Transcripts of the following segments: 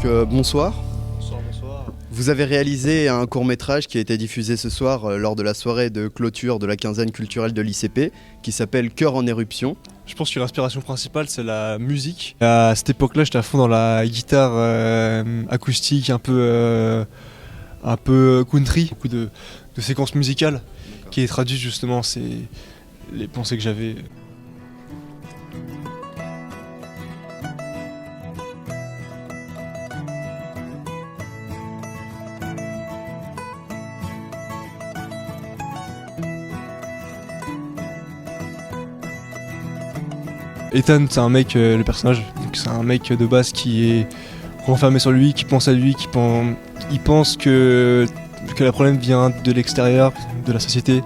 Bonsoir. Bonsoir, bonsoir. Vous avez réalisé un court-métrage qui a été diffusé ce soir lors de la soirée de clôture de la quinzaine culturelle de l'ICP qui s'appelle Cœur en éruption. Je pense que l'inspiration principale c'est la musique. À cette époque-là, j'étais à fond dans la guitare acoustique, un peu country, beaucoup de séquences musicales qui traduisent justement les pensées que j'avais. Ethan, c'est un mec, le personnage, donc c'est un mec de base qui est renfermé sur lui, qui pense à lui, il pense que le problème vient de l'extérieur, de la société,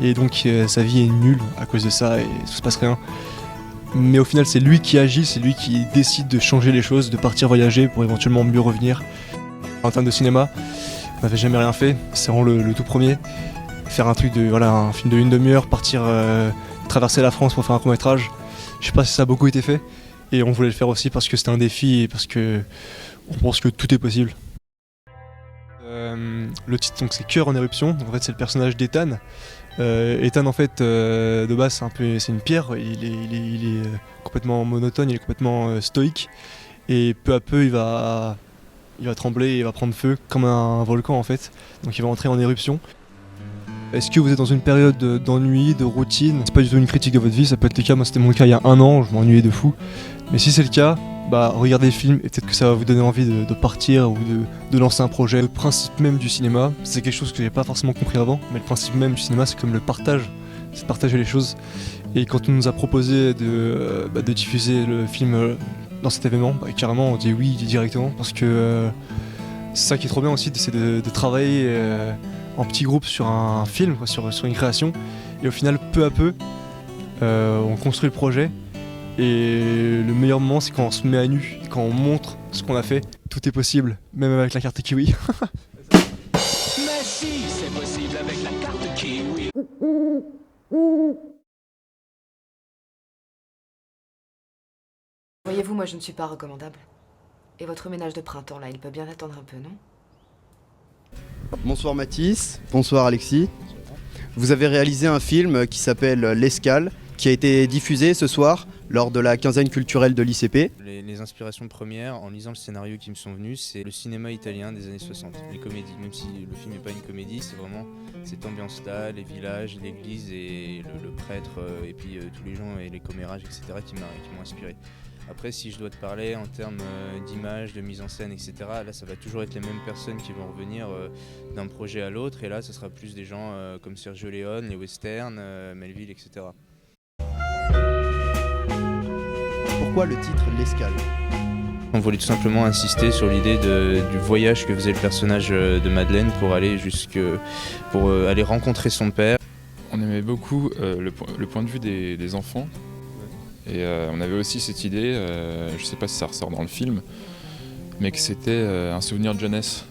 et donc sa vie est nulle à cause de ça et tout se passe rien. Mais au final, c'est lui qui agit, c'est lui qui décide de changer les choses, de partir voyager pour éventuellement mieux revenir. En termes de cinéma, on n'avait jamais rien fait, c'est vraiment le tout premier. Faire un film de une demi-heure, partir traverser la France pour faire un court-métrage. Je sais pas si ça a beaucoup été fait et on voulait le faire aussi parce que c'était un défi et parce que on pense que tout est possible. Le titre donc c'est Cœur en éruption. En fait c'est le personnage d'Ethan. Ethan en fait de base c'est une pierre. Il est complètement monotone, il est complètement stoïque et peu à peu il va trembler, il va prendre feu comme un volcan en fait. Donc il va entrer en éruption. Est-ce que vous êtes dans une période d'ennui, de routine? C'est pas du tout une critique de votre vie, ça peut être le cas, moi c'était mon cas il y a un an, je m'ennuyais de fou. Mais si c'est le cas, regardez le film et peut-être que ça va vous donner envie de partir ou de lancer un projet. Le principe même du cinéma, c'est quelque chose que j'ai pas forcément compris avant, mais le principe même du cinéma c'est comme le partage, c'est de partager les choses. Et quand on nous a proposé de diffuser le film dans cet événement, carrément on dit oui directement parce que c'est ça qui est trop bien aussi, c'est de travailler en petit groupe sur un film, sur une création, et au final, peu à peu, on construit le projet, et le meilleur moment, c'est quand on se met à nu, quand on montre ce qu'on a fait. Tout est possible, même avec la carte Kiwi. Mais si, c'est possible avec la carte Kiwi. Voyez-vous, moi je ne suis pas recommandable. Et votre ménage de printemps, là, il peut bien attendre un peu, non? Bonsoir Mathis, bonsoir Alexis. Vous avez réalisé un film qui s'appelle L'Escale, qui a été diffusé ce soir lors de la quinzaine culturelle de l'ICP. Les inspirations premières, en lisant le scénario qui me sont venues, c'est le cinéma italien des années 60, les comédies. Même si le film n'est pas une comédie, c'est vraiment cette ambiance-là, les villages, l'église et le prêtre, et puis tous les gens et les commérages, etc. qui m'ont inspiré. Après, si je dois te parler en termes d'image, de mise en scène, etc., là, ça va toujours être les mêmes personnes qui vont revenir d'un projet à l'autre. Et là, ça sera plus des gens comme Sergio Leone, les westerns, Melville, etc. Pourquoi le titre L'Escale? On voulait tout simplement insister sur l'idée du voyage que faisait le personnage de Madeleine pour aller aller rencontrer son père. On aimait beaucoup le point de vue des enfants. Et on avait aussi cette idée, je ne sais pas si ça ressort dans le film, mais que c'était un souvenir de jeunesse.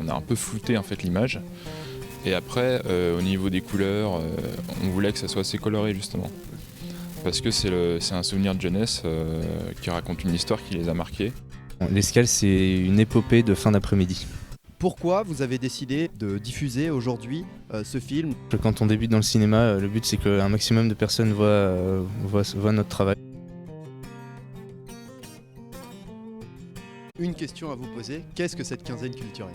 On a un peu flouté en fait l'image. Et après, au niveau des couleurs, on voulait que ça soit assez coloré justement. Parce que c'est un souvenir de jeunesse qui raconte une histoire qui les a marqués. L'Escale, c'est une épopée de fin d'après-midi. Pourquoi vous avez décidé de diffuser aujourd'hui ce film? Quand on débute dans le cinéma, le but c'est qu'un maximum de personnes voient notre travail. Une question à vous poser, qu'est-ce que cette quinzaine culturelle?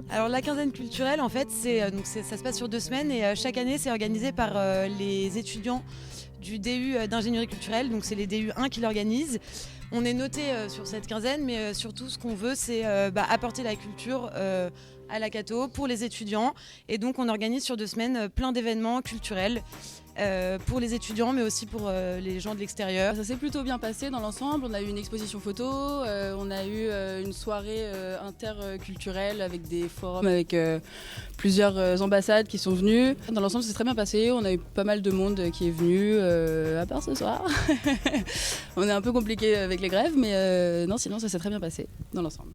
Alors la quinzaine culturelle, en fait, ça se passe sur 2 semaines et chaque année c'est organisé par les étudiants du DU d'ingénierie culturelle, donc c'est les DU 1 qui l'organisent. On est noté sur cette quinzaine, mais surtout ce qu'on veut c'est apporter la culture à la Cato pour les étudiants, et donc on organise sur 2 semaines plein d'événements culturels pour les étudiants mais aussi pour les gens de l'extérieur. Ça s'est plutôt bien passé dans l'ensemble, on a eu une exposition photo, on a eu une soirée interculturelle avec des forums, avec plusieurs ambassades qui sont venues. Dans l'ensemble c'est très bien passé, on a eu pas mal de monde qui est venu, à part ce soir. On est un peu compliqué avec les grèves, mais non, sinon ça s'est très bien passé dans l'ensemble.